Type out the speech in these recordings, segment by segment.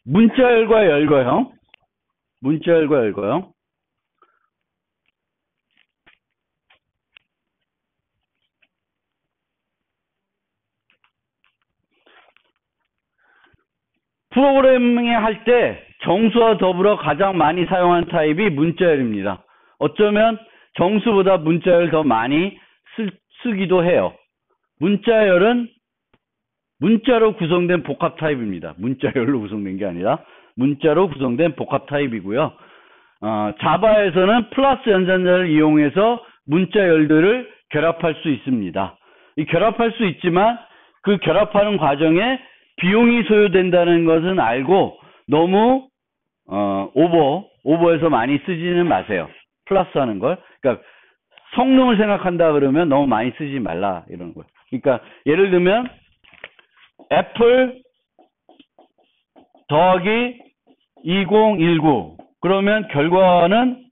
문자열과 열거형. 문자열과 열거형. 프로그래밍 할 때 정수와 더불어 가장 많이 사용하는 타입이 문자열입니다. 어쩌면 정수보다 문자열 더 많이 쓰기도 해요. 문자열은 문자로 구성된 복합 타입입니다. 문자열로 구성된 게 아니라 문자로 구성된 복합 타입이고요. 자바에서는 플러스 연산자를 이용해서 문자열들을 결합할 수 있습니다. 이 결합할 수 있지만 그 결합하는 과정에 비용이 소요된다는 것은 알고 너무 오버해서 많이 쓰지는 마세요. 플러스 하는 걸. 그러니까 성능을 생각한다 그러면 너무 많이 쓰지 말라 이런 거예요. 그러니까 예를 들면 애플 더하기 2019 그러면 결과는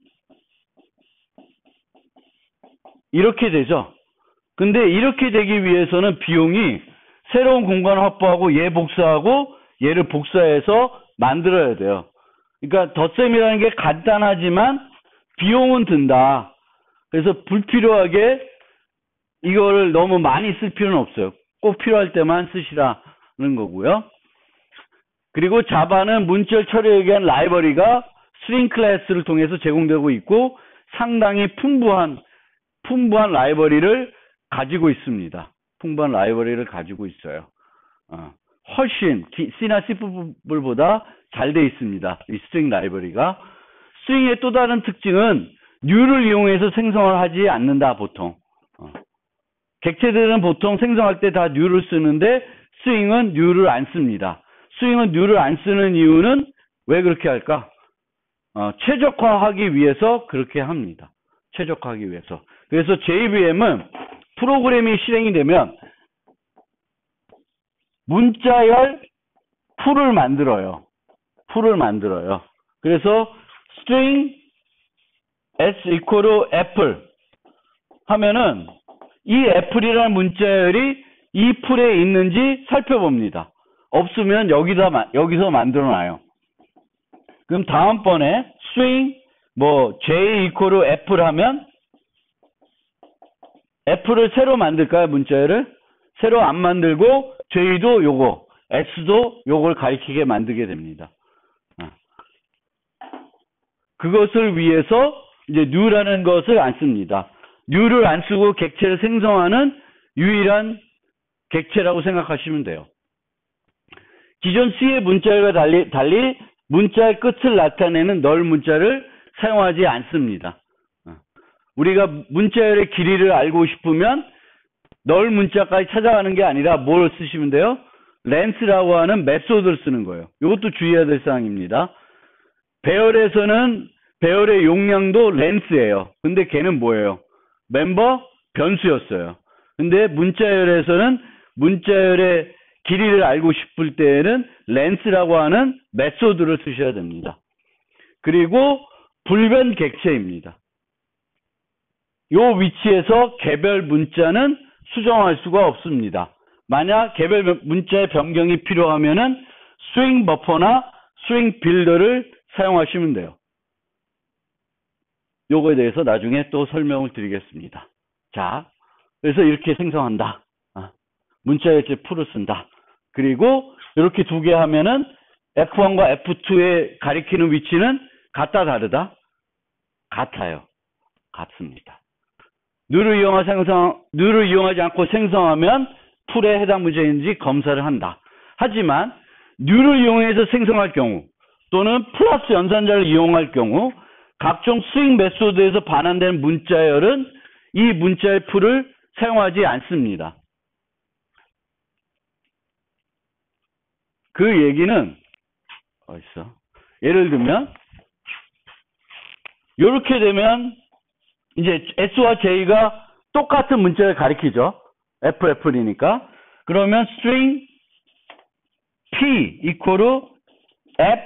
이렇게 되죠. 근데 이렇게 되기 위해서는 비용이 새로운 공간을 확보하고 얘 복사하고 얘를 복사해서 만들어야 돼요. 그러니까 덧셈이라는 게 간단하지만 비용은 든다. 그래서 불필요하게 이거를 너무 많이 쓸 필요는 없어요. 꼭 필요할 때만 쓰시라는 거고요. 그리고 자바는 문자열 처리에 위한 라이브러리가 스트링 클래스를 통해서 제공되고 있고 상당히 풍부한 라이브러리를 가지고 있습니다. 풍부한 라이브러리를 가지고 있어요. 훨씬 C나 C보다 잘 돼 있습니다. 이 스트링 라이브러리가. 스트링의 또 다른 특징은 뉴를 이용해서 생성을 하지 않는다 보통. 객체들은 보통 생성할 때 다 뉴를 쓰는데 스트링은 뉴를 안 씁니다. 스트링은 뉴를 안 쓰는 이유는 왜 그렇게 할까? 최적화하기 위해서 그렇게 합니다. 최적화하기 위해서. 그래서 JVM은 프로그램이 실행이 되면 문자열 풀을 만들어요. 그래서 string s equal apple 하면은 이 애플이라는 문자열이 이 풀에 있는지 살펴봅니다. 없으면 여기서 만들어놔요. 그럼 다음번에 string j equal apple 하면 애플을 새로 만들까요? 문자열을? 새로 안 만들고 j도 요거, s도 요걸 가리키게 만들게 됩니다. 그것을 위해서 이제 new라는 것을 안 씁니다. new를 안 쓰고 객체를 생성하는 유일한 객체라고 생각하시면 돼요. 기존 C의 문자열과 달리 문자의 끝을 나타내는 널 문자를 사용하지 않습니다. 우리가 문자열의 길이를 알고 싶으면 널 문자까지 찾아가는 게 아니라 뭘 쓰시면 돼요? 렌스라고 하는 메소드를 쓰는 거예요. 이것도 주의해야 될 사항입니다. 배열에서는 배열의 용량도 렌스예요. 근데 걔는 뭐예요? 멤버 변수였어요. 근데 문자열에서는 문자열의 길이를 알고 싶을 때에는 렌스라고 하는 메소드를 쓰셔야 됩니다. 그리고 불변 객체입니다. 요 위치에서 개별 문자는 수정할 수가 없습니다. 만약 개별 문자의 변경이 필요하면은 스트링 버퍼나 스트링 빌더를 사용하시면 돼요. 요거에 대해서 나중에 또 설명을 드리겠습니다. 자, 그래서 이렇게 생성한다. 문자열체 풀을 쓴다. 그리고 이렇게 두 개 하면은 F1과 F2에 가리키는 위치는 같다 다르다? 같아요. 같습니다. 뉴를 이용하지 않고 생성하면 풀에 해당 문제인지 검사를 한다. 하지만 뉴를 이용해서 생성할 경우 또는 플러스 연산자를 이용할 경우 각종 스윙 메소드에서 반환되는 문자열은 이 문자열 풀을 사용하지 않습니다. 그 얘기는 예를 들면 이렇게 되면 이제 S와 J가 똑같은 문자를 가리키죠. F이니까. 그러면 string P equal F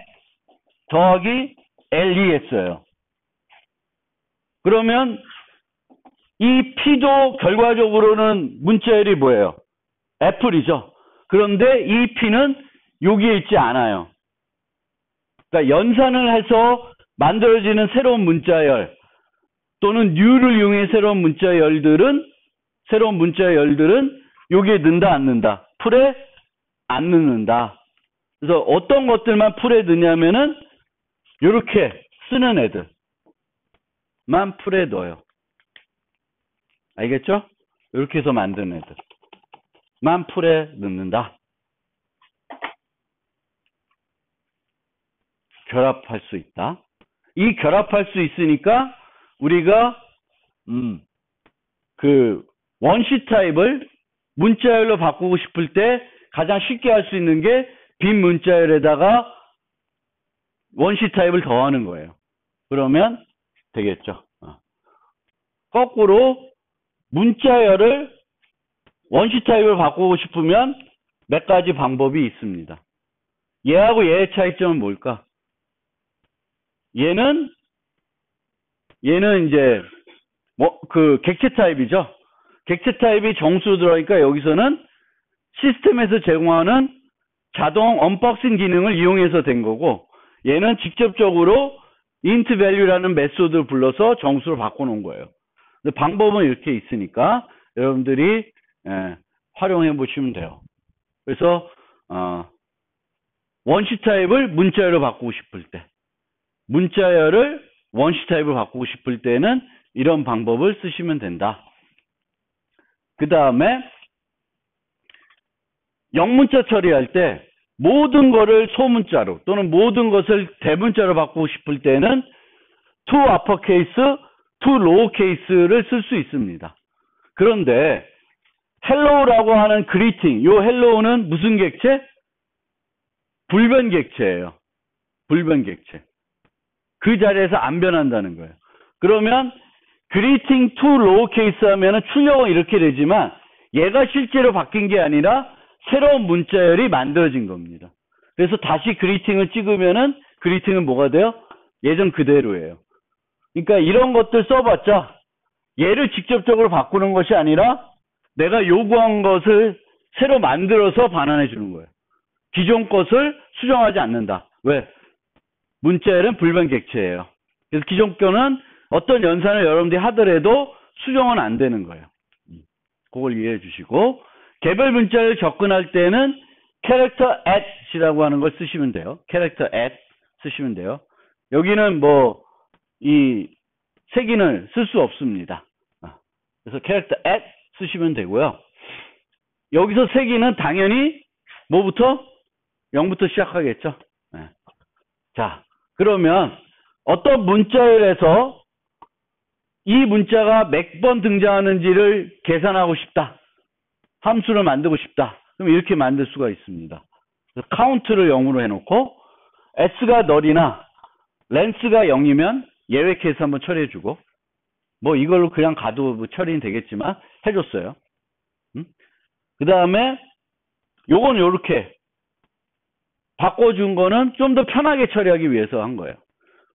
더하기 LES예요. 그러면 이 P도 결과적으로는 문자열이 뭐예요? 애플이죠. 그런데 이 P는 여기에 있지 않아요. 그러니까 연산을 해서 만들어지는 새로운 문자열 또는 new를 이용해 새로운 문자열들은 여기에 넣는다 안 넣는다? 풀에 안 넣는다. 그래서 어떤 것들만 풀에 넣냐면은 이렇게 쓰는 애들만 풀에 넣어요. 알겠죠? 이렇게 해서 만든 애들만 풀에 넣는다. 결합할 수 있다. 이 결합할 수 있으니까 우리가 그 원시 타입을 문자열로 바꾸고 싶을 때 가장 쉽게 할 수 있는 게 빈 문자열에다가 원시 타입을 더하는 거예요. 그러면 되겠죠. 거꾸로 문자열을 원시 타입을 바꾸고 싶으면 몇 가지 방법이 있습니다. 얘하고 얘의 차이점은 뭘까? 얘는 이제 그 객체 타입이죠. 객체 타입이 정수로 들어가니까 여기서는 시스템에서 제공하는 자동 언박싱 기능을 이용해서 된 거고, 얘는 직접적으로 int value라는 메소드를 불러서 정수로 바꿔놓은 거예요. 근데 방법은 이렇게 있으니까 여러분들이 활용해 보시면 돼요. 그래서 원시 타입을 문자열로 바꾸고 싶을 때, 문자열을 원시 타입을 바꾸고 싶을 때는 이런 방법을 쓰시면 된다. 그 다음에 영문자 처리할 때 모든 거를 소문자로 또는 모든 것을 대문자로 바꾸고 싶을 때는 to uppercase, to lowercase를 쓸 수 있습니다. 그런데 hello라고 하는 greeting, 요 hello는 무슨 객체? 불변 객체예요. 불변 객체. 그 자리에서 안 변한다는 거예요. 그러면 greeting to lowercase 하면은 출력은 이렇게 되지만 얘가 실제로 바뀐 게 아니라 새로운 문자열이 만들어진 겁니다. 그래서 다시 greeting을 찍으면은 greeting은 뭐가 돼요? 예전 그대로예요. 그러니까 이런 것들 써봤자 얘를 직접적으로 바꾸는 것이 아니라 내가 요구한 것을 새로 만들어서 반환해 주는 거예요. 기존 것을 수정하지 않는다. 왜? 문자열은 불변 객체예요. 그래서 기존 거는 어떤 연산을 여러분들이 하더라도 수정은 안 되는 거예요. 그걸 이해해 주시고, 개별 문자를 접근할 때는 character at이라고 하는 걸 쓰시면 돼요. character at 쓰시면 돼요. 여기는 이 색인을 쓸 수 없습니다. 그래서 character at 쓰시면 되고요. 여기서 색인은 당연히 뭐부터? 0부터 시작하겠죠. 자, 그러면 어떤 문자열에서 이 문자가 몇 번 등장하는지를 계산하고 싶다. 함수를 만들고 싶다. 그럼 이렇게 만들 수가 있습니다. count를 0으로 해놓고 s가 null이나 length가 0이면 예외 케이스 한번 처리해주고, 이걸로 그냥 가도 처리는 되겠지만 해줬어요. 그 다음에 요건 요렇게 바꿔준 거는 좀 더 편하게 처리하기 위해서 한 거예요.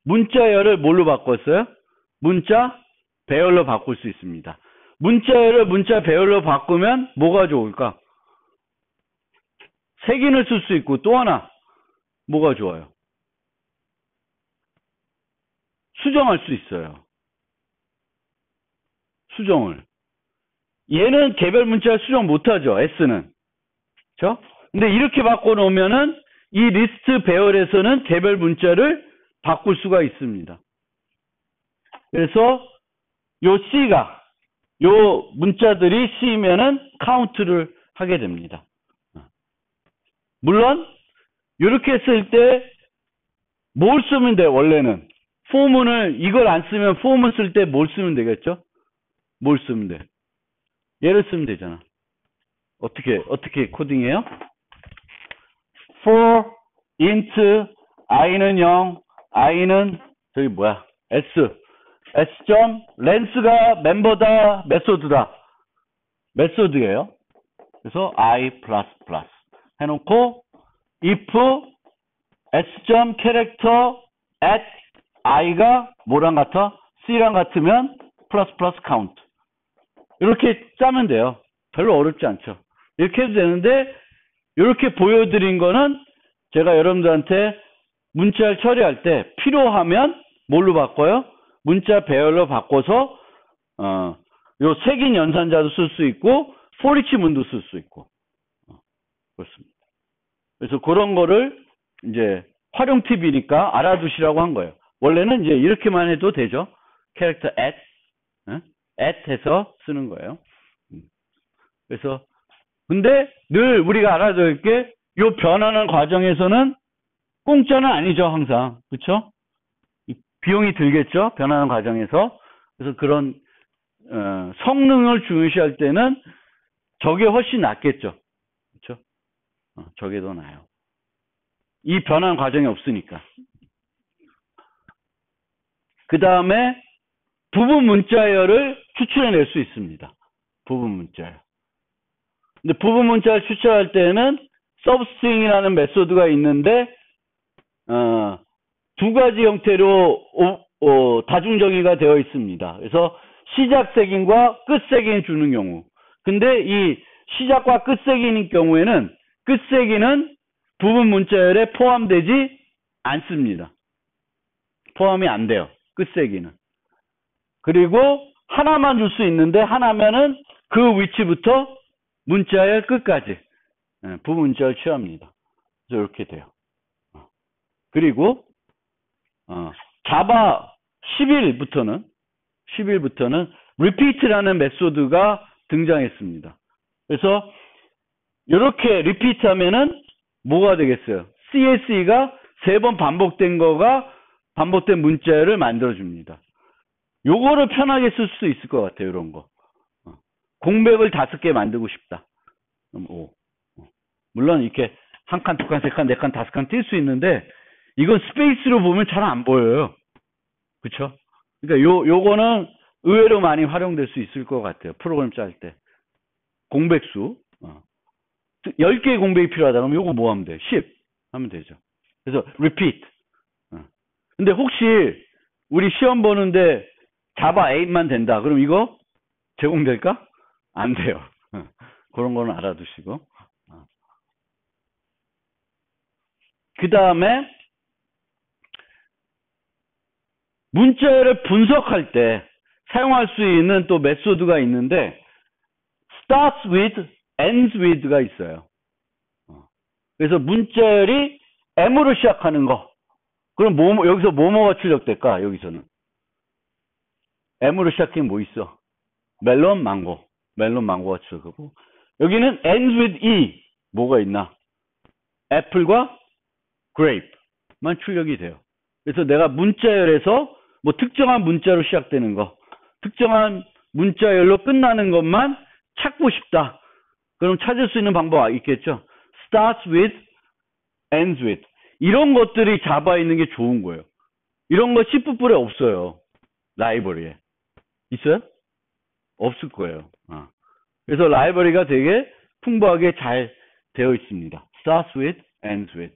문자열을 뭘로 바꿨어요? 문자 배열로 바꿀 수 있습니다. 문자열을 문자 배열로 바꾸면 뭐가 좋을까? 색인을 쓸 수 있고, 또 하나 뭐가 좋아요? 수정할 수 있어요. 수정을. 얘는 개별 문자를 수정 못하죠. S는. 그렇죠? 근데 이렇게 바꿔놓으면은 이 리스트 배열에서는 개별 문자를 바꿀 수가 있습니다. 그래서 요 C가, 요 문자들이 C면은 count를 하게 됩니다. 물론 이렇게 쓸 때 뭘 쓰면 돼? 원래는 for문을, 이걸 안 쓰면 for문 쓸 때 뭘 쓰면 되겠죠? 뭘 쓰면 돼? 얘를 쓰면 되잖아. 어떻게 코딩해요? for int i는 0, i는 저기 뭐야? s.length가 멤버다, 메소드다. 메소드예요. 그래서 i++ 해놓고 if s.character at i가 뭐랑 같아? c랑 같으면 ++ count. 이렇게 짜면 돼요. 별로 어렵지 않죠. 이렇게 해도 되는데, 이렇게 보여드린 거는 제가 여러분들한테 문자를 처리할 때 필요하면 뭘로 바꿔요? 문자 배열로 바꿔서 요 색인 연산자도 쓸 수 있고 포리치 문도 쓸 수 있고 그렇습니다. 그래서 그런 거를 이제 활용 팁이니까 알아두시라고 한 거예요. 원래는 이제 이렇게만 해도 되죠. 캐릭터 at 해서 쓰는 거예요. 그래서 근데 늘 우리가 알아둬야 할 게 요 변하는 과정에서는 공짜는 아니죠, 항상. 그렇죠? 비용이 들겠죠, 변하는 과정에서. 그래서 그런 성능을 중요시할 때는 저게 훨씬 낫겠죠. 그렇죠? 저게 더 나아요. 이 변하는 과정이 없으니까. 그 다음에 부분 문자열을 추출해낼 수 있습니다. 부분 문자열. 근데 부분 문자를 추출할 때는 서브스트링이라는 메소드가 있는데 두 가지 형태로 다중정의가 되어 있습니다. 그래서 시작 색인과 끝 색인 주는 경우. 근데 이 시작과 끝 색인 경우에는 끝 색인은 부분 문자열에 포함되지 않습니다. 포함이 안 돼요. 끝 색인은. 그리고 하나만 줄 수 있는데 하나면은 그 위치부터 문자열 끝까지 부분 문자열 취합니다. 그래서 이렇게 돼요. 그리고 자바 11부터는 repeat라는 메소드가 등장했습니다. 그래서 이렇게 repeat 하면은 뭐가 되겠어요? CSE가 3번 반복된 문자열을 만들어줍니다. 요거를 편하게 쓸 수 있을 것 같아요. 이런 거. 공백을 5개 만들고 싶다. 그럼 5. 물론 이렇게 한 칸, 두 칸, 세 칸, 네 칸, 5칸 뛸 수 있는데 이건 스페이스로 보면 잘 안 보여요. 그쵸? 그러니까 요거는 의외로 많이 활용될 수 있을 것 같아요. 프로그램 짤 때. 공백수. 10개의 공백이 필요하다 그러면 요거 뭐 하면 돼요? 10 하면 되죠. 그래서 repeat. 근데 혹시 우리 시험 보는데 자바 8만 된다. 그럼 이거 제공될까? 안 돼요. 그런 거는 알아두시고. 그 다음에 문자열을 분석할 때 사용할 수 있는 또 메소드가 있는데 starts with, ends with가 있어요. 그래서 문자열이 M으로 시작하는 거. 그럼 여기서 뭐뭐가 출력될까? 여기서는 M으로 시작하면 뭐 있어? 멜론, 망고가 출력하고 여기는 ends with E 뭐가 있나? 애플과 grape만 출력이 돼요. 그래서 내가 문자열에서 뭐 특정한 문자로 시작되는 거, 특정한 문자열로 끝나는 것만 찾고 싶다. 그럼 찾을 수 있는 방법 있겠죠? starts with, ends with. 이런 것들이 자바에 있는 게 좋은 거예요. 이런 거 C++에 없어요. 라이브러리에. 있어요? 없을 거예요. 그래서 라이브러리가 되게 풍부하게 잘 되어 있습니다. starts with, ends with.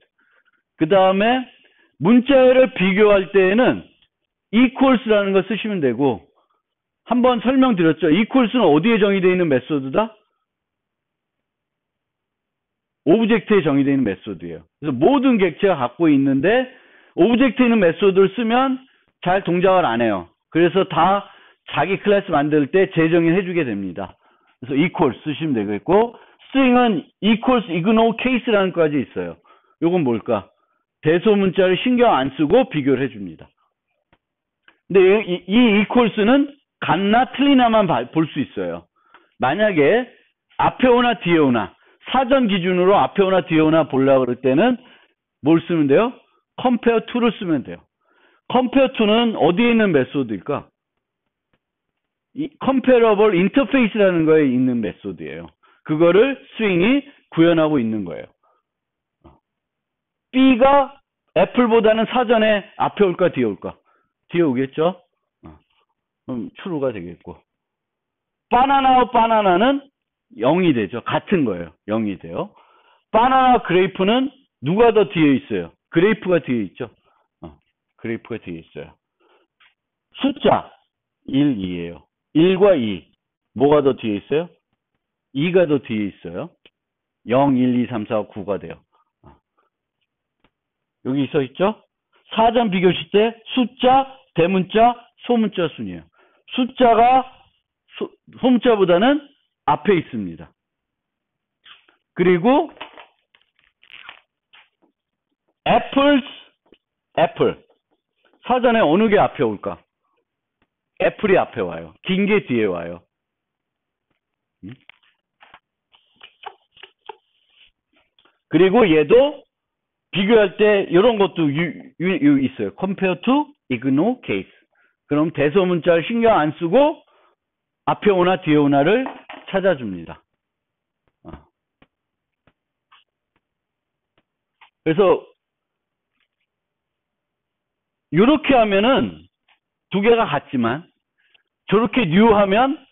그 다음에 문자열을 비교할 때에는 equals라는 걸 쓰시면 되고 한번 설명드렸죠. equals는 어디에 정의되어 있는 메소드다? 오브젝트에 정의되어 있는 메소드예요. 그래서 모든 객체가 갖고 있는데 오브젝트에 있는 메소드를 쓰면 잘 동작을 안 해요. 그래서 다 자기 클래스 만들 때 재정의해 주게 됩니다. 그래서 equals 쓰시면 되겠고 string은 equals, ignore, case라는 것까지 있어요. 요건 뭘까? 대소문자를 신경 안 쓰고 비교를 해줍니다. 근데 이 equals는 같나 틀리나만 볼 수 있어요. 만약에 앞에 오나 뒤에 오나 사전 기준으로 앞에 오나 뒤에 오나 보려고 그럴 때는 뭘 쓰면 돼요? compare to를 쓰면 돼요. compare to는 어디에 있는 메소드일까? 이 comparable interface라는 거에 있는 메소드예요. 그거를 스윙이 구현하고 있는 거예요. B가 애플보다는 사전에 앞에 올까 뒤에 올까? 뒤에 오겠죠? 그럼 true가 되겠고 바나나와 바나나는 0이 되죠. 같은 거예요. 0이 돼요. 바나나 그레이프는 누가 더 뒤에 있어요? 그레이프가 뒤에 있죠. 그레이프가 뒤에 있어요. 숫자 1, 2예요. 1과 2 뭐가 더 뒤에 있어요? 2가 더 뒤에 있어요. 0, 1, 2, 3, 4, 9가 돼요. 여기 써 있죠? 사전 비교시 때 숫자, 대문자, 소문자 순이에요. 숫자가 소문자보다는 앞에 있습니다. 그리고 애플. 사전에 어느 게 앞에 올까? 애플이 앞에 와요. 긴 게 뒤에 와요. 그리고 얘도 비교할 때 이런 것도 있어요. compare to, ignore case. 그럼 대소문자를 신경 안 쓰고 앞에 오나 뒤에 오나를 찾아줍니다. 그래서 이렇게 하면은 두 개가 같지만 저렇게 new 하면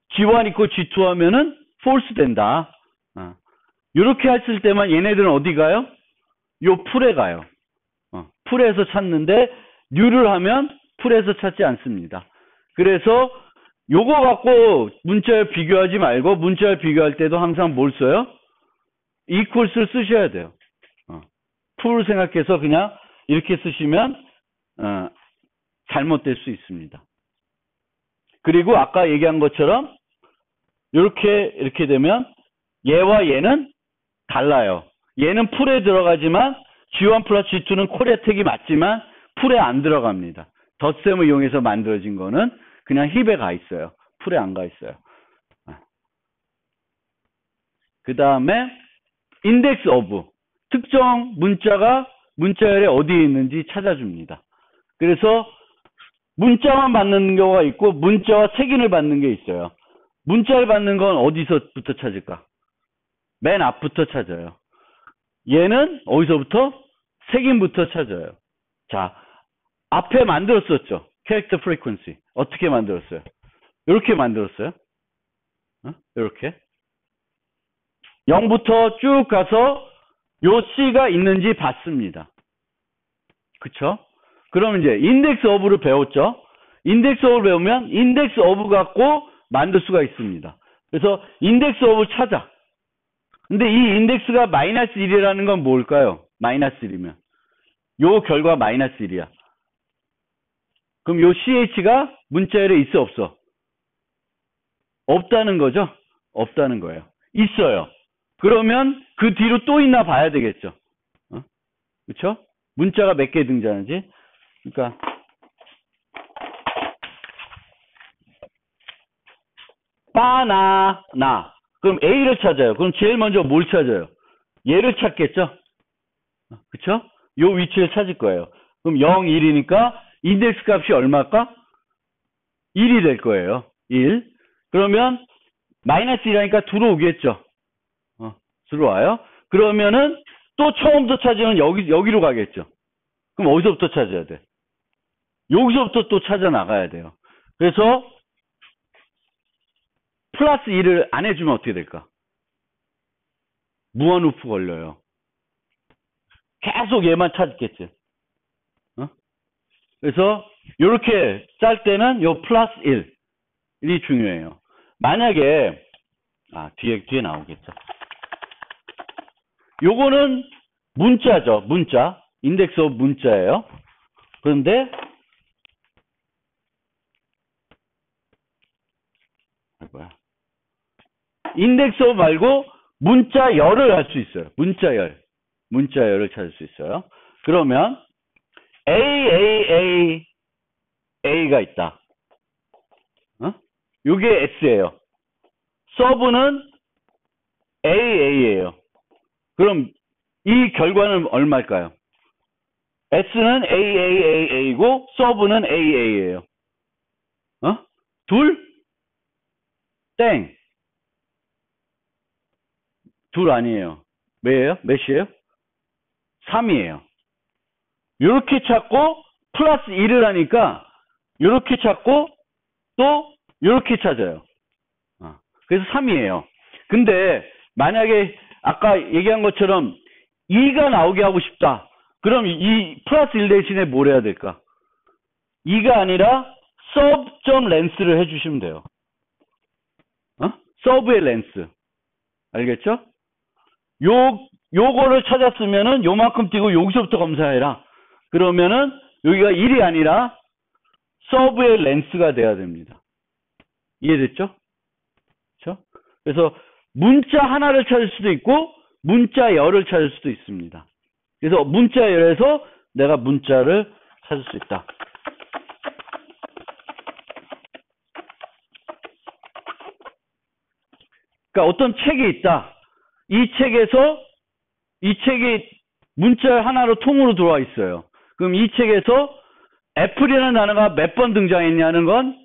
G1 있고 G2 하면은 false 된다. 이렇게 했을 때만 얘네들은 어디 가요? 요 풀에 가요. 풀에서 찾는데 new를 하면 풀에서 찾지 않습니다. 그래서 요거 갖고 문자열 비교하지 말고 문자열 비교할 때도 항상 뭘 써요? equals를 쓰셔야 돼요. 풀을 생각해서 그냥 이렇게 쓰시면 잘못될 수 있습니다. 그리고 아까 얘기한 것처럼 이렇게 되면 얘와 얘는 달라요. 얘는 풀에 들어가지만 G1 플러스 G2는 콜에택이 맞지만 풀에 안 들어갑니다. 덧셈을 이용해서 만들어진 거는 그냥 힙에 가 있어요. 풀에 안 가 있어요. 그 다음에 인덱스 오브. 특정 문자가 문자열에 어디에 있는지 찾아줍니다. 그래서 문자만 받는 경우가 있고 문자와 색인을 받는 게 있어요. 문자를 받는 건 어디서부터 찾을까? 맨 앞부터 찾아요. 얘는 어디서부터? 색인부터 찾아요. 자, 앞에 만들었었죠. 캐릭터 프리퀀시. 어떻게 만들었어요? 이렇게 만들었어요. 이렇게. 0부터 쭉 가서 요 C가 있는지 봤습니다. 그쵸? 그럼 이제 인덱스 오브를 배웠죠? 인덱스 오브를 배우면 인덱스 오브 갖고 만들 수가 있습니다. 그래서 인덱스 오브를 찾아. 근데 이 인덱스가 마이너스 1이라는 건 뭘까요? 마이너스 1이면. 요 결과 마이너스 1이야. 그럼 요 CH가 문자열에 있어 없어? 없다는 거죠? 없다는 거예요. 있어요. 그러면 그 뒤로 또 있나 봐야 되겠죠. 그렇죠? 문자가 몇 개 등장하지? 그러니까 바나나. 그럼 A를 찾아요. 그럼 제일 먼저 뭘 찾아요? 얘를 찾겠죠? 그렇죠? 요 위치를 찾을 거예요. 그럼 0, 1이니까 인덱스 값이 얼마일까? 1이 될 거예요. 1. 그러면 마이너스 1이니까 들어오겠죠. 들어와요. 그러면은 또 처음부터 찾으면 여기로 가겠죠. 그럼 어디서부터 찾아야 돼? 여기서부터 또 찾아 나가야 돼요. 그래서 플러스 1을 안 해주면 어떻게 될까? 무한 루프 걸려요. 계속 얘만 찾겠지. 그래서 이렇게 짤 때는 요 플러스 1이 중요해요. 만약에 뒤에 나오겠죠. 요거는 문자죠. 문자. 인덱스 오브 문자예요. 그런데 인덱스 오브 말고 문자열을 할 수 있어요. 문자열을 찾을 수 있어요. 그러면 A가 있다. 요게 S예요. 서브는 AA예요. 그럼 이 결과는 얼마일까요? S는 AAAA이고 서브는 AA예요. 둘? 땡. 둘 아니에요. 몇이에요? 3이에요. 이렇게 찾고 플러스 1을 하니까 이렇게 찾고 또 이렇게 찾아요. 그래서 3이에요. 근데 만약에 아까 얘기한 것처럼 2가 나오게 하고 싶다. 그럼 이 플러스 1 대신에 뭘 해야 될까? 2가 아니라 sub.length를 해주시면 돼요. 서브의 렌스. 알겠죠? 요거를 찾았으면은 요만큼 띄고 여기서부터 검사해라. 그러면은 여기가 1이 아니라 서브의 렌스가 돼야 됩니다. 이해됐죠? 그렇죠? 그래서 문자 하나를 찾을 수도 있고 문자 열을 찾을 수도 있습니다. 그래서 문자 열에서 내가 문자를 찾을 수 있다. 그러니까 어떤 책이 있다. 이 책이 문자 하나로 통으로 들어와 있어요. 그럼 이 책에서 애플이라는 단어가 몇 번 등장했냐는 건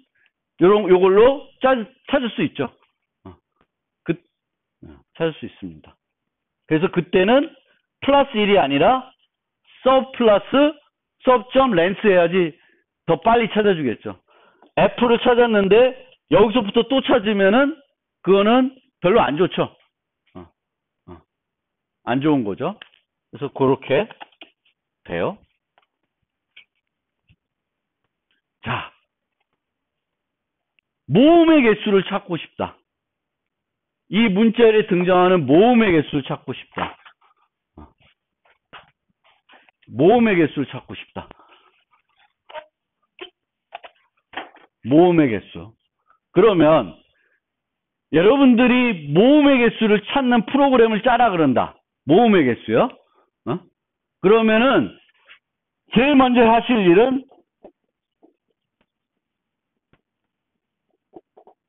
요걸로 찾을 수 있죠. 찾을 수 있습니다. 그래서 그때는 플러스 1이 아니라 sub 해야지 더 빨리 찾아주겠죠. F를 찾았는데 여기서부터 또 찾으면은 그거는 별로 안 좋죠. 안 좋은 거죠. 그래서 그렇게 돼요. 자, 모음의 개수를 찾고 싶다. 이 문자열에 등장하는 모음의 개수를 찾고 싶다. 모음의 개수를 찾고 싶다. 모음의 개수. 그러면 여러분들이 모음의 개수를 찾는 프로그램을 짜라 그런다. 모음의 개수요. 그러면은 제일 먼저 하실 일은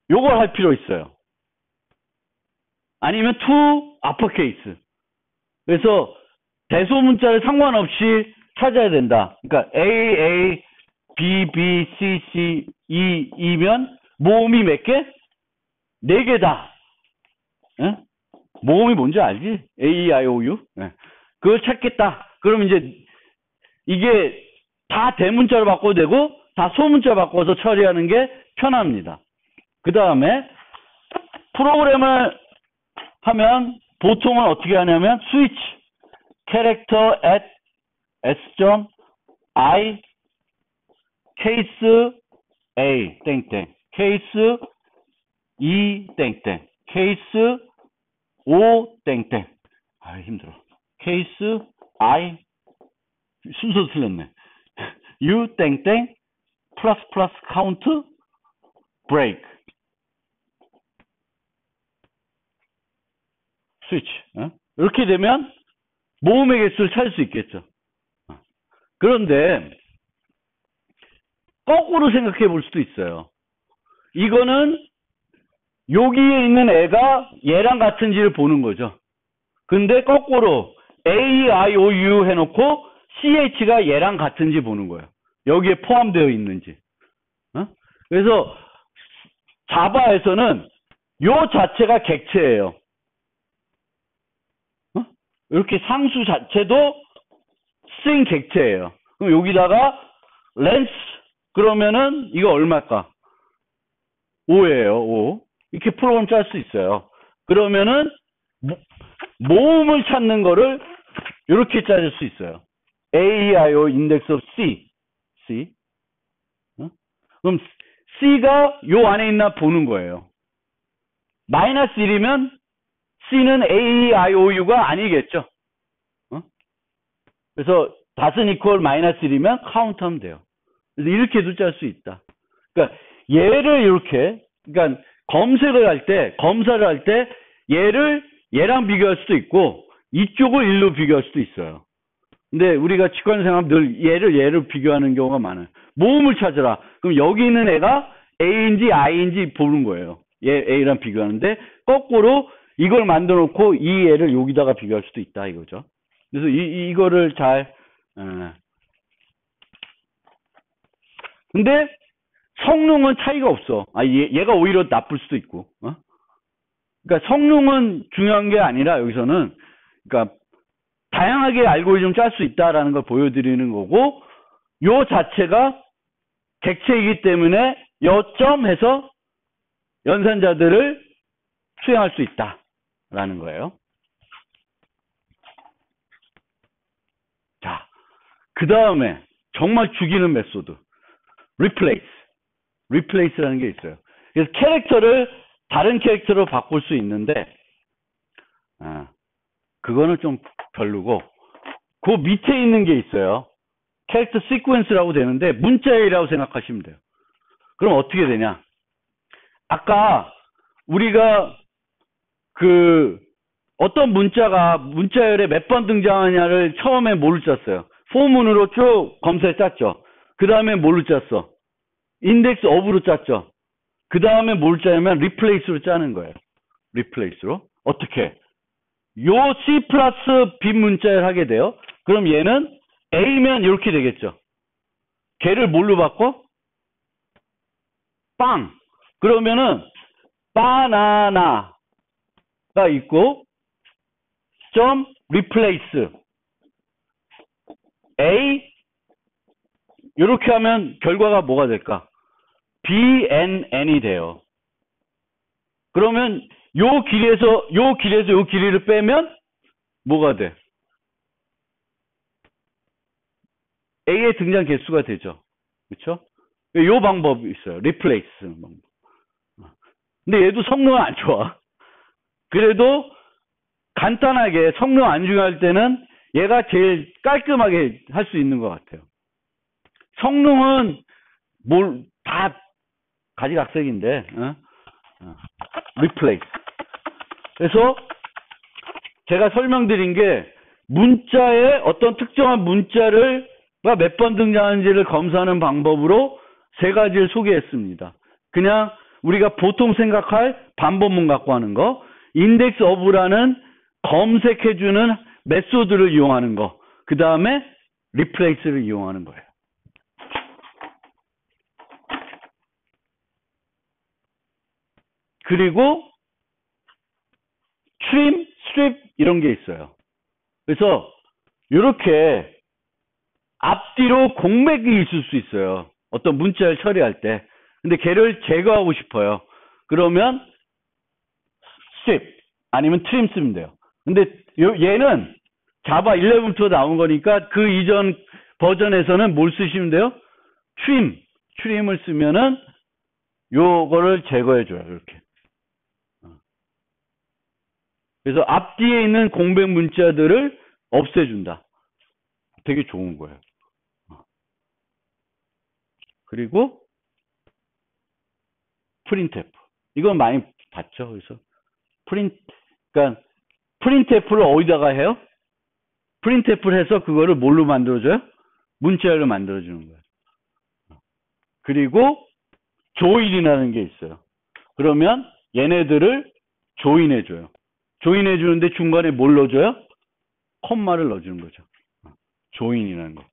요걸 할 필요 있어요. 아니면 to uppercase. 그래서 대소문자를 상관없이 찾아야 된다. 그러니까 A, B, B, C, C, E면 모음이 몇 개? 4개다. 예? 모음이 뭔지 알지? A, I, O, U. 예. 그걸 찾겠다. 그럼 이제 이게 다 대문자로 바꿔도 되고 다 소문자로 바꿔서 처리하는 게 편합니다. 그 다음에 프로그램을 하면 보통은 어떻게 하냐면 스위치 캐릭터 at s.i 케이스 A 땡땡 케이스 E 땡땡 케이스 O 땡땡 아 힘들어 케이스 I 순서 틀렸네 U 땡땡 플러스 카운트 브레이크 스위치 이렇게 되면 모음의 개수를 찾을 수 있겠죠. 그런데 거꾸로 생각해 볼 수도 있어요. 이거는 여기에 있는 애가 얘랑 같은지를 보는 거죠. 근데 거꾸로 A, I, O, U 해놓고 CH가 얘랑 같은지 보는 거예요. 여기에 포함되어 있는지. 그래서 자바에서는 요 자체가 객체예요. 이렇게 상수 자체도 string 객체예요. 그럼 여기다가 length 그러면은 이거 얼마일까? 5예요. 5. 이렇게 프로그램 짤 수 있어요. 그러면은 모음을 찾는 거를 이렇게 짜줄 수 있어요. A, I, O index of C. 그럼 C가 요 안에 있나 보는 거예요. 마이너스 1이면 C는 A, I, O, U가 아니겠죠. 그래서 doesn't equal 마이너스 1이면 카운트하면 돼요. 그래서 이렇게도 짤 수 있다. 그러니까 얘를 이렇게, 그러니까 검사를 할 때 얘랑 비교할 수도 있고 이쪽을 1로 비교할 수도 있어요. 근데 우리가 직관생활하면 늘 얘를 비교하는 경우가 많아요. 모음을 찾으라. 그럼 여기 있는 애가 A인지 I인지 보는 거예요. 얘 A랑 비교하는데 거꾸로 이걸 만들어 놓고 이 애를 여기다가 비교할 수도 있다 이거죠. 그래서 이거를 잘 근데 성능은 차이가 없어. 얘가 오히려 나쁠 수도 있고. 그러니까 성능은 중요한 게 아니라 여기서는 그러니까 다양하게 알고리즘 짤 수 있다라는 걸 보여드리는 거고 요 자체가 객체이기 때문에 여점해서 연산자들을 수행할 수 있다라는 거예요. 자, 그 다음에 정말 죽이는 메소드 replace라는 게 있어요. 그래서 캐릭터를 다른 캐릭터로 바꿀 수 있는데 그거는 좀 별로고 그 밑에 있는 게 있어요. 캐릭터 시퀀스라고 되는데 문자열이라고 생각하시면 돼요. 그럼 어떻게 되냐? 아까 우리가 어떤 문자가 문자열에 몇 번 등장하냐를 처음에 뭘로 짰어요? 포문으로 쭉 검사에 짰죠. 그 다음에 뭘로 짰어? 인덱스 업으로 짰죠. 그 다음에 뭘 짜냐면 리플레이스로 짜는 거예요. 리플레이스로. 어떻게? 요 C 플러스 빈 문자열 하게 돼요. 그럼 얘는 A면 이렇게 되겠죠. 걔를 뭘로 바꿔? 빵. 그러면은 바나나가 있고 점 리플레이스 A 이렇게 하면 결과가 뭐가 될까? BNN이 돼요. 그러면 요 길이에서 요 길이를 빼면 뭐가 돼? A의 등장 개수가 되죠. 그렇죠? 요 방법이 있어요. 리플레이스 방법. 근데 얘도 성능은 안 좋아. 그래도 간단하게 성능 안 중요할 때는 얘가 제일 깔끔하게 할 수 있는 것 같아요. 성능은 다 가지각색인데 리플레이스. 그래서 제가 설명드린 게 문자에 어떤 특정한 문자를 몇 번 등장하는지를 검사하는 방법으로 세 가지를 소개했습니다. 그냥 우리가 보통 생각할 반복문 갖고 하는 거, 인덱스 오브라는 검색해주는 메소드를 이용하는 거, 그 다음에 리플레이스를 이용하는 거예요. 그리고 트림, 스트립 이런 게 있어요. 그래서 이렇게 앞뒤로 공백이 있을 수 있어요. 어떤 문자를 처리할 때. 근데 걔를 제거하고 싶어요. 그러면 스트립 아니면 트림 쓰면 돼요. 근데 얘는 자바 11부터 나온 거니까 그 이전 버전에서는 뭘 쓰시면 돼요? 트림을 쓰면은 요거를 제거해줘요. 이렇게. 그래서 앞뒤에 있는 공백 문자들을 없애준다. 되게 좋은 거예요. 그리고 프린트F. 이건 많이 봤죠. 그래서 그러니까 프린트F를 어디다가 해요? 프린트F를 해서 그거를 뭘로 만들어줘요? 문자열로 만들어주는 거예요. 그리고 조인이라는 게 있어요. 그러면 얘네들을 조인해줘요. 조인해주는데 중간에 뭘 넣어줘요? 콤마를 넣어주는 거죠. 조인이라는 거.